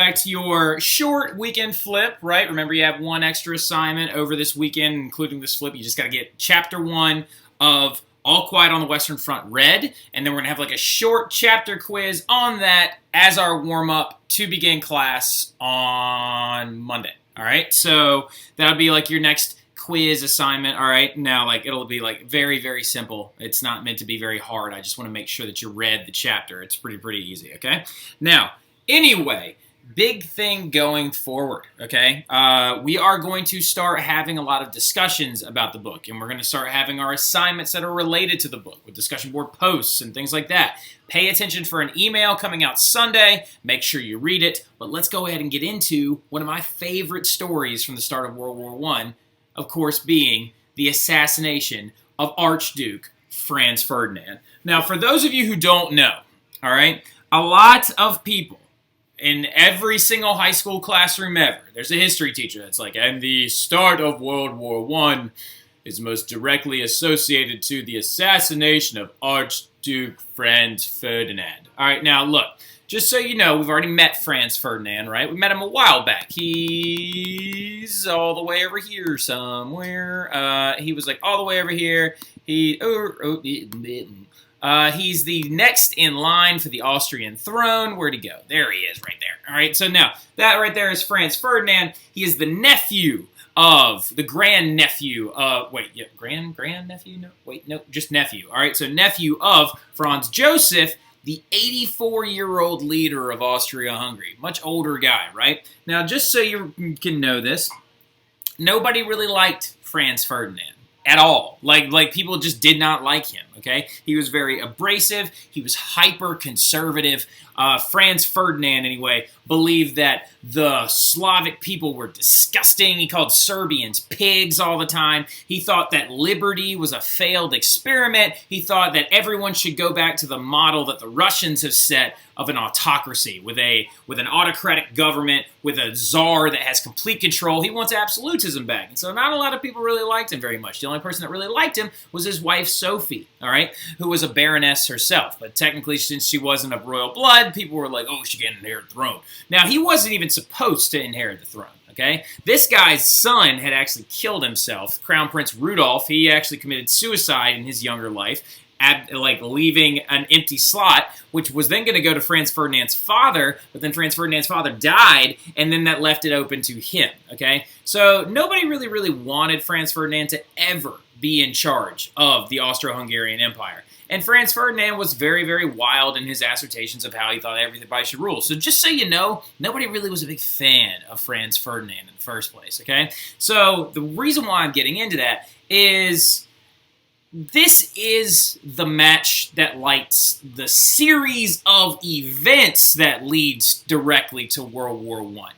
back to your short weekend flip, right? Remember, you have one extra assignment over this weekend, including this flip. You just got to get Chapter 1 of All Quiet on the Western Front read, and then we're going to have like a short chapter quiz on that as our warm-up to begin class on Monday, all right? So that'll be like your next quiz assignment, all right? Now, like, it'll be like very, very simple. It's not meant to be very hard. I just want to make sure that you read the chapter. It's pretty easy, okay? Now, anyway, big thing going forward, okay? We are going to start having a lot of discussions about the book, and we're going to start having our assignments that are related to the book with discussion board posts and things like that. Pay attention for an email coming out Sunday. Make sure you read it. But let's go ahead and get into one of my favorite stories from the start of World War I, of course being the assassination of Archduke Franz Ferdinand. Now, for those of you who don't know, all right, a lot of people in every single high school classroom ever, there's a history teacher that's like, and the start of World War I is most directly associated to the assassination of Archduke Franz Ferdinand. All right, now look, just so you know, we've already met Franz Ferdinand, right? We met him a while back. He's all the way over here somewhere. He was like all the way over here. He's the next in line for the Austrian throne. Where'd he go? There he is, right there. All right, so now, that right there is Franz Ferdinand. He is the nephew of, the grandnephew of, grandnephew? No, wait, no, just nephew. All right, so nephew of Franz Joseph, the 84-year-old leader of Austria-Hungary. Much older guy, right? Now, just so you can know this, nobody really liked Franz Ferdinand at all. Like people just did not like him, okay? He was very abrasive. He was hyper-conservative. Franz Ferdinand, anyway, believed that the Slavic people were disgusting. He called Serbians pigs all the time. He thought that liberty was a failed experiment. He thought that everyone should go back to the model that the Russians have set of an autocracy, with an autocratic government, with a czar that has complete control. He wants absolutism back. And so not a lot of people really liked him very much. The only person that really liked him was his wife, Sophie, all right, who was a baroness herself. But technically, since she wasn't of royal blood, people were like, oh, she can inherit the throne. Now, he wasn't even supposed to inherit the throne, okay? This guy's son had actually killed himself. Crown Prince Rudolph, he actually committed suicide in his younger life, leaving an empty slot, which was then going to go to Franz Ferdinand's father, but then Franz Ferdinand's father died, and then that left it open to him, okay? So nobody really wanted Franz Ferdinand to ever be in charge of the Austro-Hungarian Empire. And Franz Ferdinand was very wild in his assertions of how he thought everybody should rule. So just so you know, nobody really was a big fan of Franz Ferdinand in the first place, okay? So the reason why I'm getting into that is this is the match that lights the series of events that leads directly to World War I.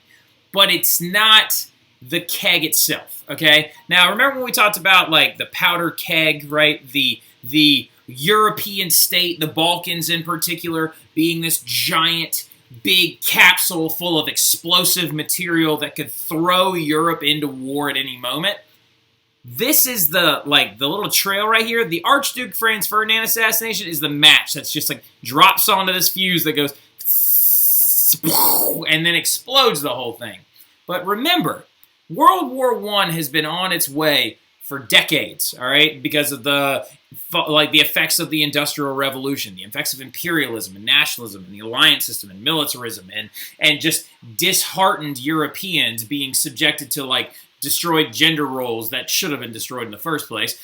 But it's not the keg itself, okay? Now, remember when we talked about, like, the powder keg, right? The European state, the Balkans in particular, being this giant, big capsule full of explosive material that could throw Europe into war at any moment. This is the little trail right here. The Archduke Franz Ferdinand assassination is the match that's just like drops onto this fuse that goes and then explodes the whole thing. But remember, World War I has been on its way for decades, all right, because of the effects of the Industrial Revolution, the effects of imperialism and nationalism and the alliance system and militarism and just disheartened Europeans being subjected to like destroyed gender roles that should have been destroyed in the first place.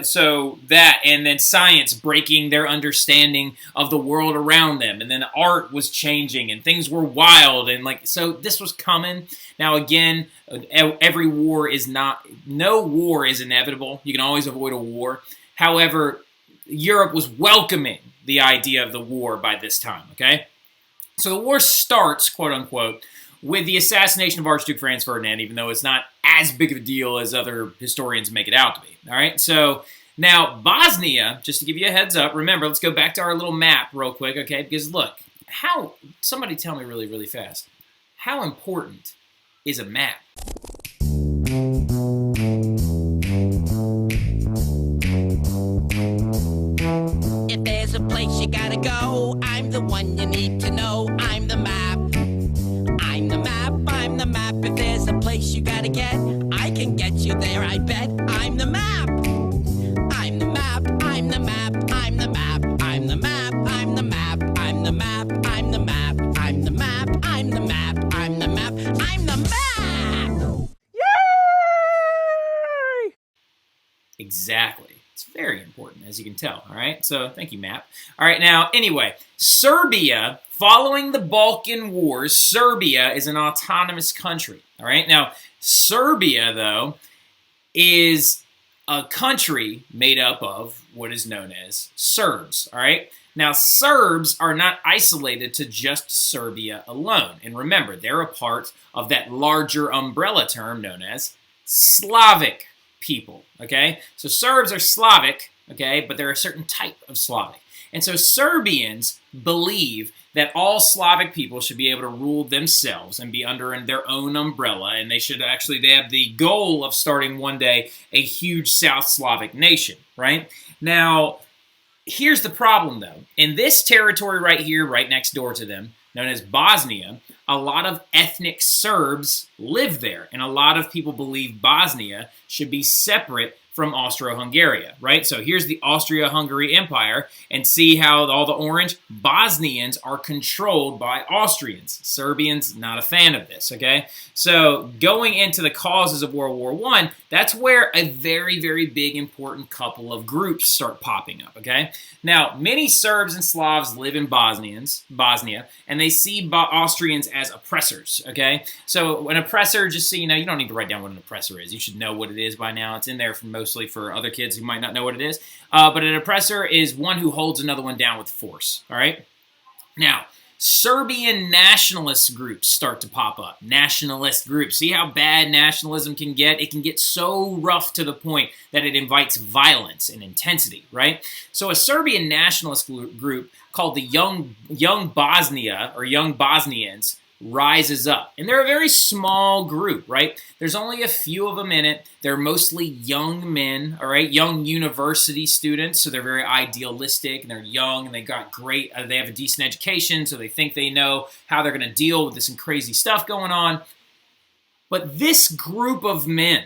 So that, and then science breaking their understanding of the world around them, and then art was changing, and things were wild, and so this was coming. Now again, every war is no war is inevitable. You can always avoid a war. However, Europe was welcoming the idea of the war by this time, okay? So the war starts, quote unquote, with the assassination of Archduke Franz Ferdinand, even though it's not as big of a deal as other historians make it out to be. All right, so now Bosnia, just to give you a heads up, remember, let's go back to our little map real quick, okay? Because look, somebody tell me really fast, how important is a map? If there's a place you gotta go, I'm the one you need to know. I'm the map. I'm place you gotta get. I can get you there, I bet. I'm the map. I'm the map. I'm the map. I'm the map. I'm the map. I'm the map. I'm the map. I'm the map. I'm the map. I'm the map. I'm the map. I'm the map. Yay! Exactly. It's very important, as you can tell, all right? So thank you, Map. All right, now, anyway, Serbia, following the Balkan Wars, Serbia is an autonomous country, all right? Now, Serbia, though, is a country made up of what is known as Serbs, all right? Now, Serbs are not isolated to just Serbia alone. And remember, they're a part of that larger umbrella term known as Slavic people, okay? So Serbs are Slavic, okay, but they're a certain type of Slavic. And so Serbians believe that all Slavic people should be able to rule themselves and be under their own umbrella, and they have the goal of starting one day a huge South Slavic nation, right? Now, here's the problem, though. In this territory right here, right next door to them, known as Bosnia, a lot of ethnic Serbs live there, and a lot of people believe Bosnia should be separate from Austro-Hungary, right? So here's the Austria-Hungary Empire, and see how all the orange? Bosnians are controlled by Austrians. Serbians, not a fan of this, okay? So going into the causes of World War I, that's where a very, very big, important couple of groups start popping up, okay? Now, many Serbs and Slavs live in Bosnia, and they see Austrians as oppressors, okay? So an oppressor, just so you know, you don't need to write down what an oppressor is. You should know what it is by now. It's in there mostly for other kids who might not know what it is. But an oppressor is one who holds another one down with force, all right? Now, Serbian nationalist groups start to pop up. Nationalist groups. See how bad nationalism can get? It can get so rough to the point that it invites violence and intensity, right? So a Serbian nationalist group called the Young Bosnia, or Young Bosnians, rises up. And they're a very small group, right? There's only a few of them in it. They're mostly young men, all right? Young university students, so they're very idealistic, and they're young, and they have a decent education, so they think they know how they're going to deal with this crazy stuff going on. But this group of men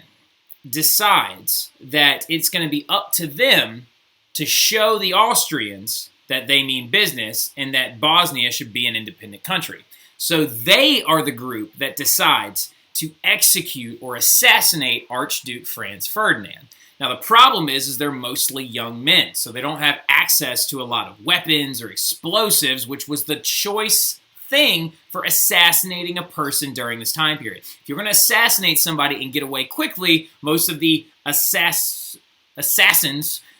decides that it's going to be up to them to show the Austrians that they mean business and that Bosnia should be an independent country. So they are the group that decides to execute or assassinate Archduke Franz Ferdinand. Now, the problem is they're mostly young men, so they don't have access to a lot of weapons or explosives, which was the choice thing for assassinating a person during this time period. If you're going to assassinate somebody and get away quickly, most of the assassins,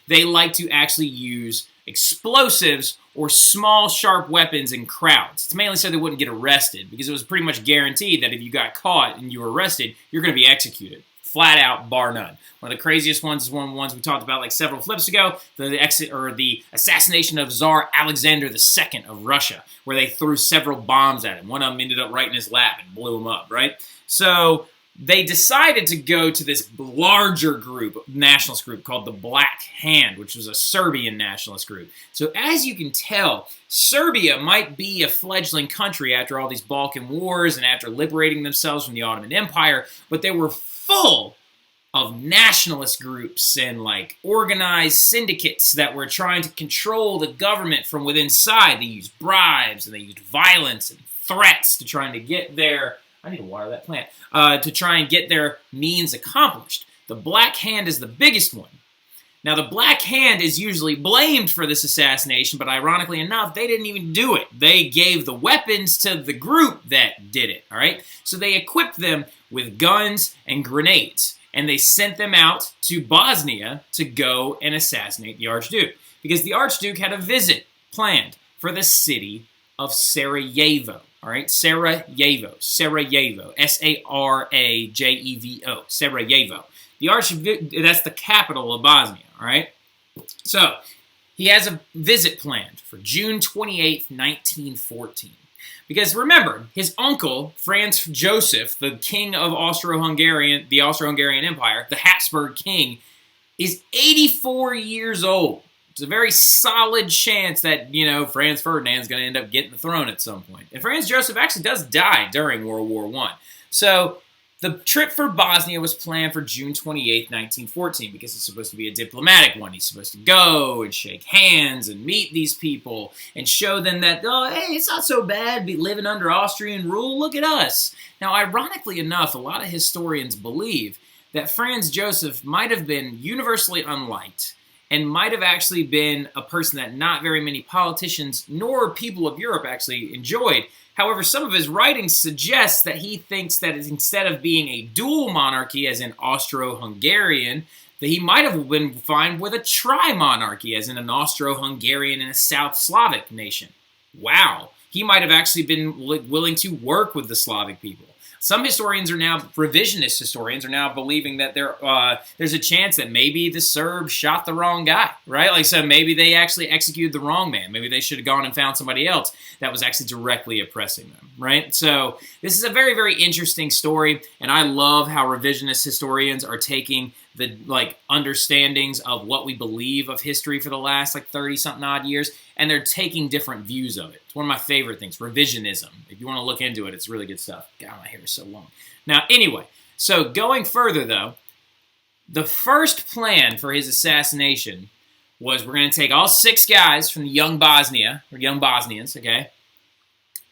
they like to actually use explosives or small, sharp weapons in crowds. It's mainly so they wouldn't get arrested, because it was pretty much guaranteed that if you got caught and you were arrested, you're going to be executed. Flat out, bar none. One of the craziest ones is one of the ones we talked about like several flips ago, the assassination of Tsar Alexander II of Russia, where they threw several bombs at him. One of them ended up right in his lap and blew him up, right? So they decided to go to this larger group, nationalist group, called the Black Hand, which was a Serbian nationalist group. So as you can tell, Serbia might be a fledgling country after all these Balkan wars and after liberating themselves from the Ottoman Empire, but they were full of nationalist groups and like organized syndicates that were trying to control the government from within inside. They used bribes and they used violence and threats to trying to get their... I need to water that plant. To try and get their means accomplished. The Black Hand is the biggest one. Now, the Black Hand is usually blamed for this assassination, but ironically enough, they didn't even do it. They gave the weapons to the group that did it, all right? So they equipped them with guns and grenades, and they sent them out to Bosnia to go and assassinate the Archduke, because the Archduke had a visit planned for the city of Sarajevo. All right, Sarajevo, S-A-R-A-J-E-V-O, Sarajevo. The Archduke, that's the capital of Bosnia, all right? So, he has a visit planned for June 28th, 1914. Because remember, his uncle, Franz Joseph, the king of the Austro-Hungarian Empire, the Habsburg king, is 84 years old. It's a very solid chance that, Franz Ferdinand's going to end up getting the throne at some point. And Franz Joseph actually does die during World War I. So The trip for Bosnia was planned for June 28th, 1914, because it's supposed to be a diplomatic one. He's supposed to go and shake hands and meet these people and show them that, oh, hey, it's not so bad living under Austrian rule. Look at us. Now, ironically enough, a lot of historians believe that Franz Joseph might have been universally unliked and might have actually been a person that not very many politicians nor people of Europe actually enjoyed. However, some of his writings suggest that he thinks that instead of being a dual monarchy, as in Austro-Hungarian, that he might have been fine with a tri-monarchy, as in an Austro-Hungarian and a South Slavic nation. Wow. He might have actually been willing to work with the Slavic people. Some historians are now, revisionist historians, are now believing that there's a chance that maybe the Serbs shot the wrong guy, right? Like, so maybe they actually executed the wrong man. Maybe they should have gone and found somebody else that was actually directly oppressing them, right? So this is a very, very interesting story, and I love how revisionist historians are taking the understandings of what we believe of history for the last 30-something odd years, and they're taking different views of it. It's one of my favorite things, revisionism. If you want to look into it, it's really good stuff. God, my hair is so long. Now, anyway, so going further, though, the first plan for his assassination was we're going to take all 6 guys from the young Bosnia, or young Bosnians, okay,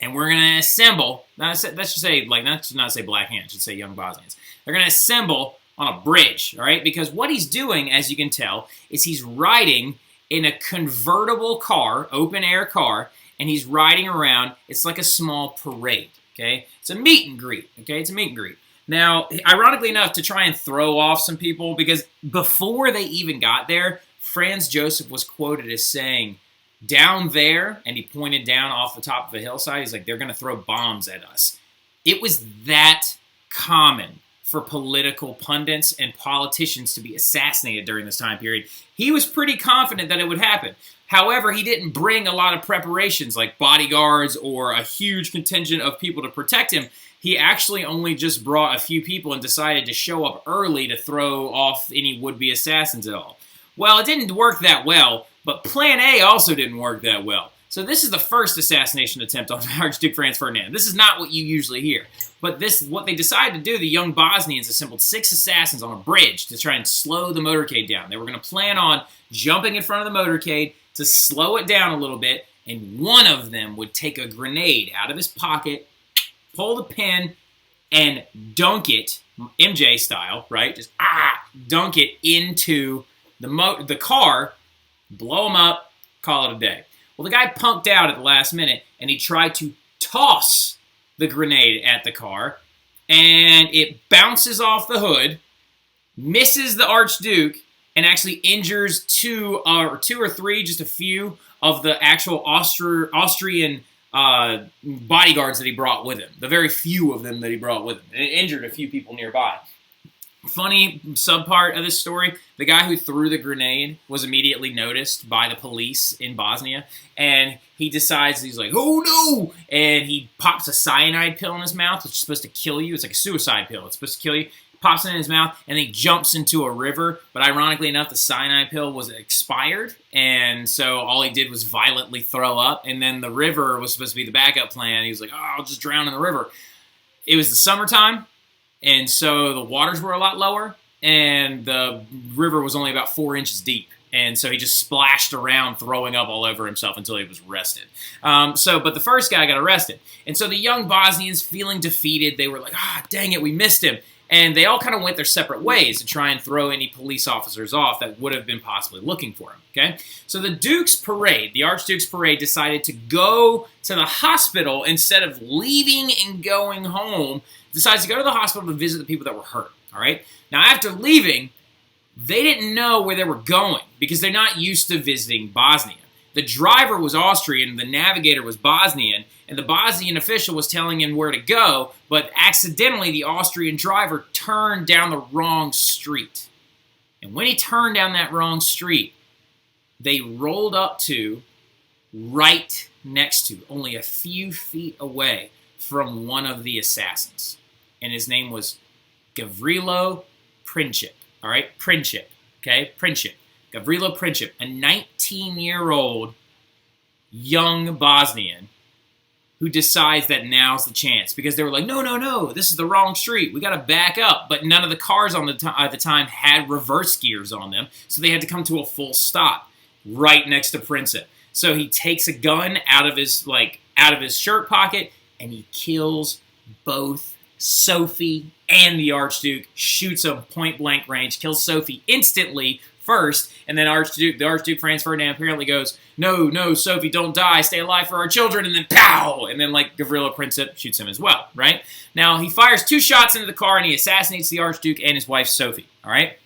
and we're going to assemble, let's just say, not say Black Hands, should say young Bosnians. They're going to assemble on a bridge, all right, because what he's doing, as you can tell, is he's riding in a convertible car, open-air car, and he's riding around. It's like a small parade, okay? It's a meet and greet, okay? It's a meet and greet. Now, ironically enough, to try and throw off some people, because before they even got there, Franz Joseph was quoted as saying, down there, and he pointed down off the top of a hillside, he's like, they're going to throw bombs at us. It was that common for political pundits and politicians to be assassinated during this time period. He was pretty confident that it would happen. However, he didn't bring a lot of preparations like bodyguards or a huge contingent of people to protect him. He actually only just brought a few people and decided to show up early to throw off any would-be assassins at all. Well, it didn't work that well, but Plan A also didn't work that well. So this is the first assassination attempt on Archduke Franz Ferdinand. This is not what you usually hear. But what they decided to do, the young Bosnians assembled 6 assassins on a bridge to try and slow the motorcade down. They were going to plan on jumping in front of the motorcade to slow it down a little bit, and one of them would take a grenade out of his pocket, pull the pin, and dunk it, MJ style, right? Just dunk it into the car, blow them up, call it a day. Well, the guy punked out at the last minute, and he tried to toss the grenade at the car, and it bounces off the hood, misses the Archduke, and actually injures 2 or 3, just a few of the actual Austrian bodyguards that he brought with him. The very few of them that he brought with him. And it injured a few people nearby. Funny subpart of this story, the guy who threw the grenade was immediately noticed by the police in Bosnia, and he decides, he's like, oh no! And he pops a cyanide pill in his mouth, which is supposed to kill you. It's like a suicide pill. It's supposed to kill you. He pops it in his mouth, and he jumps into a river, but ironically enough, the cyanide pill was expired, and so all he did was violently throw up, and then the river was supposed to be the backup plan. He was like, oh, I'll just drown in the river. It was the summertime, and so the waters were a lot lower, and the river was only about 4 inches deep. And so he just splashed around, throwing up all over himself until he was arrested. But the first guy got arrested. And so the young Bosnians, feeling defeated, they were like, dang it, we missed him. And they all kind of went their separate ways to try and throw any police officers off that would have been possibly looking for him, okay? So the Duke's Parade, the Archduke's Parade, decided to go to the hospital instead of leaving and going home. Decides to go to the hospital to visit the people that were hurt, all right? Now, after leaving, they didn't know where they were going because they're not used to visiting Bosnia. The driver was Austrian, the navigator was Bosnian, and the Bosnian official was telling him where to go, but accidentally the Austrian driver turned down the wrong street. And when he turned down that wrong street, they rolled up to, right next to, only a few feet away from one of the assassins. And his name was Gavrilo Princip. All right, Princip, okay, Princip. Gavrilo Princip, a 19-year-old young Bosnian who decides that now's the chance, because they were like, no, this is the wrong street. We got to back up. But none of the cars at the time had reverse gears on them, so they had to come to a full stop right next to Princip. So he takes a gun out of his shirt pocket, and he kills both Sophie and the Archduke, shoots him point blank range, kills Sophie instantly first, and then the Archduke Franz Ferdinand apparently goes, no, Sophie, don't die, stay alive for our children, and then pow! And then, Gavrilo Princip shoots him as well, right? Now, he fires 2 shots into the car, and he assassinates the Archduke and his wife, Sophie, all right?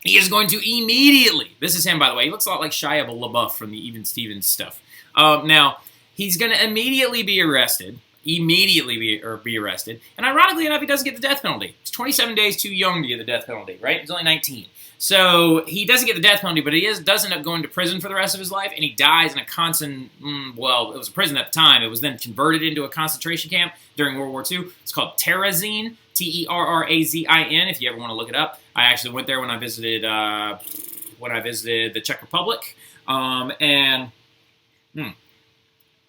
He is going to immediately, this is him, by the way, he looks a lot like Shia LaBeouf from the Even Stevens stuff. Now, he's going to immediately be arrested, and ironically enough, he doesn't get the death penalty. He's 27 days too young to get the death penalty, right? He's only 19. So he doesn't get the death penalty, but he does end up going to prison for the rest of his life, and he dies in it was a prison at the time. It was then converted into a concentration camp during World War II. It's called Terezin, Terrazin, if you ever want to look it up. I actually went there when I visited the Czech Republic,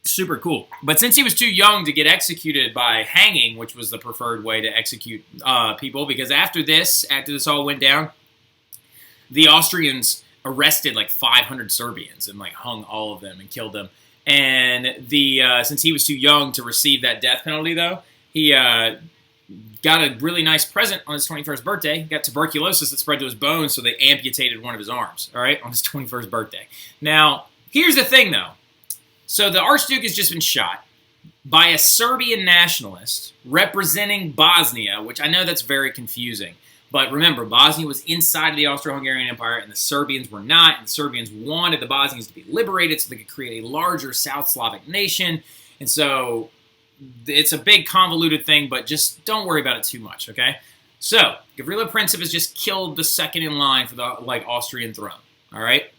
super cool. But since he was too young to get executed by hanging, which was the preferred way to execute people, because after this all went down, the Austrians arrested 500 Serbians and hung all of them and killed them. And since he was too young to receive that death penalty, though, he got a really nice present on his 21st birthday. He got tuberculosis that spread to his bones, so they amputated one of his arms, all right, on his 21st birthday. Now, here's the thing, though. So the Archduke has just been shot by a Serbian nationalist representing Bosnia, which I know that's very confusing. But remember, Bosnia was inside of the Austro-Hungarian Empire, and the Serbians were not. And the Serbians wanted the Bosnians to be liberated so they could create a larger South Slavic nation. And so it's a big convoluted thing, but just don't worry about it too much, okay? So Gavrilo Princip has just killed the second in line for the Austrian throne, all right?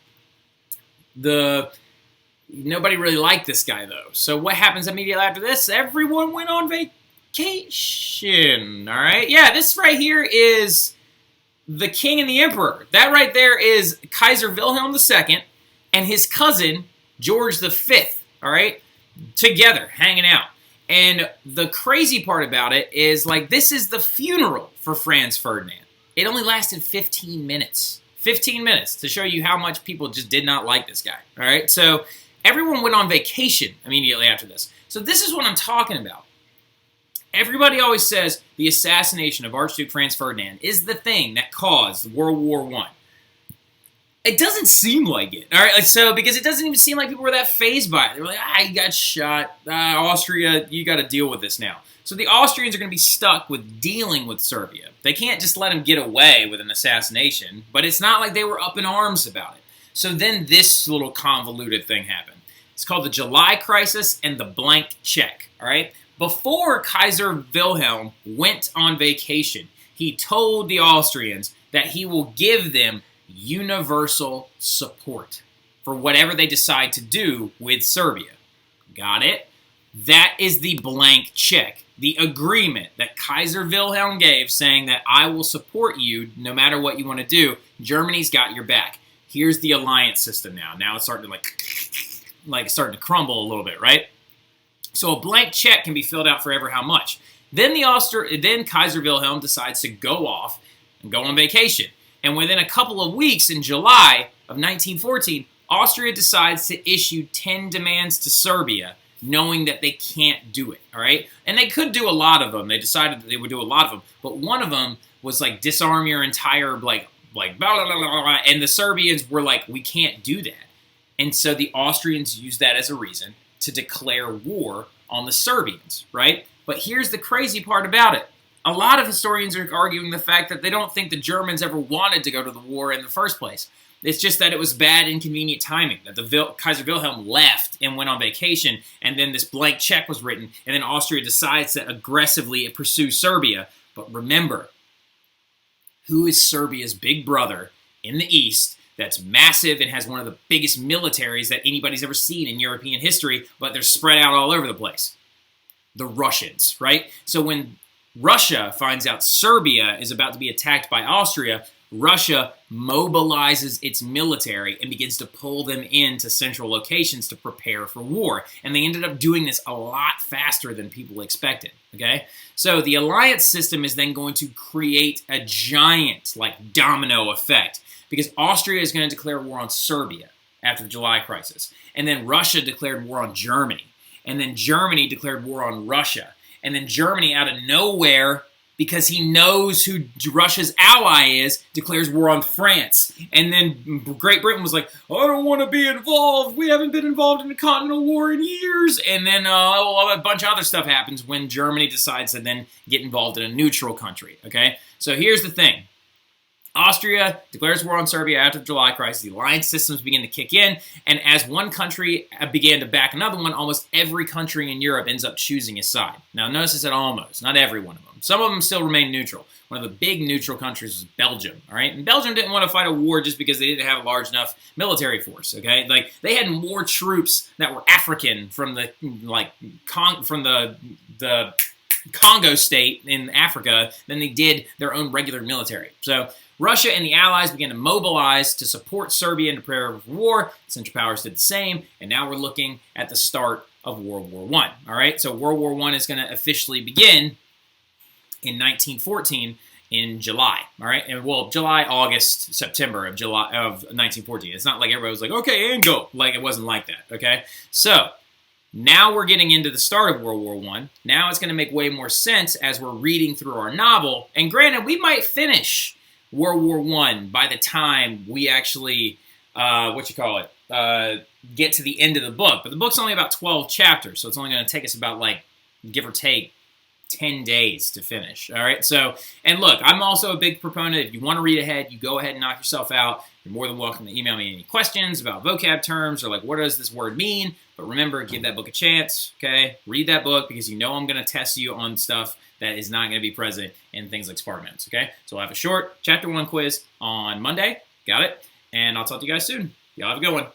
Nobody really liked this guy, though. So what happens immediately after this? Everyone went on vacation, all right? Yeah, this right here is the king and the emperor. That right there is Kaiser Wilhelm II and his cousin, George V, all right? Together, hanging out. And the crazy part about it is, this is the funeral for Franz Ferdinand. It only lasted 15 minutes. 15 minutes to show you how much people just did not like this guy, all right? So everyone went on vacation immediately after this. So this is what I'm talking about. Everybody always says the assassination of Archduke Franz Ferdinand is the thing that caused World War I. It doesn't seem like it, all right? Because it doesn't even seem like people were that fazed by it. They were like, he got shot. Austria, you got to deal with this now. So the Austrians are going to be stuck with dealing with Serbia. They can't just let him get away with an assassination, but it's not like they were up in arms about it. So then this little convoluted thing happened. It's called the July Crisis and the blank check, all right? Before Kaiser Wilhelm went on vacation, he told the Austrians that he will give them universal support for whatever they decide to do with Serbia. Got it? That is the blank check, the agreement that Kaiser Wilhelm gave saying that I will support you no matter what you want to do. Germany's got your back. Here's the alliance system now. Now it's starting to starting to crumble a little bit, right? So a blank check can be filled out for ever how much. Then Kaiser Wilhelm decides to go off and go on vacation. And within a couple of weeks in July of 1914, Austria decides to issue 10 demands to Serbia, knowing that they can't do it, all right? And they could do a lot of them. They decided that they would do a lot of them. But one of them was disarm your entire, blah, blah, blah, blah, and the Serbians were like, we can't do that. And so the Austrians used that as a reason to declare war on the Serbians, right? But here's the crazy part about it. A lot of historians are arguing the fact that they don't think the Germans ever wanted to go to the war in the first place. It's just that it was bad, inconvenient timing, that Kaiser Wilhelm left and went on vacation, and then this blank check was written, and then Austria decides to aggressively pursue Serbia. But remember, who is Serbia's big brother in the East that's massive and has one of the biggest militaries that anybody's ever seen in European history, but they're spread out all over the place? The Russians, right? So when Russia finds out Serbia is about to be attacked by Austria, Russia mobilizes its military and begins to pull them into central locations to prepare for war. And they ended up doing this a lot faster than people expected, okay? So the alliance system is then going to create a giant, like, domino effect, because Austria is going to declare war on Serbia after the July crisis. And then Russia declared war on Germany. And then Germany declared war on Russia. And then Germany, out of nowhere, because he knows who Russia's ally is, declares war on France. And then Great Britain was like, I don't want to be involved. We haven't been involved in a continental war in years. And then a bunch of other stuff happens when Germany decides to then get involved in a neutral country, okay? So here's the thing. Austria declares war on Serbia after the July crisis. The alliance systems begin to kick in, and as one country began to back another one, almost every country in Europe ends up choosing a side. Now, notice I said almost, not every one of them. Some of them still remain neutral. One of the big neutral countries was Belgium, all right? And Belgium didn't want to fight a war just because they didn't have a large enough military force, okay? Like, they had more troops that were African from the, like, the Congo state in Africa than they did their own regular military. So Russia and the Allies began to mobilize to support Serbia and to prepare for war. Central Powers did the same, and now we're looking at the start of World War I. All right, so World War I is going to officially begin in 1914 in July. All right, and well, July, August, September of 1914. It's not like everybody was like, okay, and go. Like, it wasn't like that. Okay, so now we're getting into the start of World War I. Now it's going to make way more sense as we're reading through our novel. And granted, we might finish World War I by the time we actually, get to the end of the book. But the book's only about 12 chapters, so it's only going to take us about, like, give or take 10 days to finish. All right, so, and look, I'm also a big proponent. If you want to read ahead, you go ahead and knock yourself out. You're more than welcome to email me any questions about vocab terms or, like, what does this word mean? But remember, give that book a chance, okay? Read that book because you know I'm going to test you on stuff that is not going to be present in things like Spartan Notes, okay? So I'll have a short Chapter 1 quiz on Monday. Got it? And I'll talk to you guys soon. Y'all have a good one.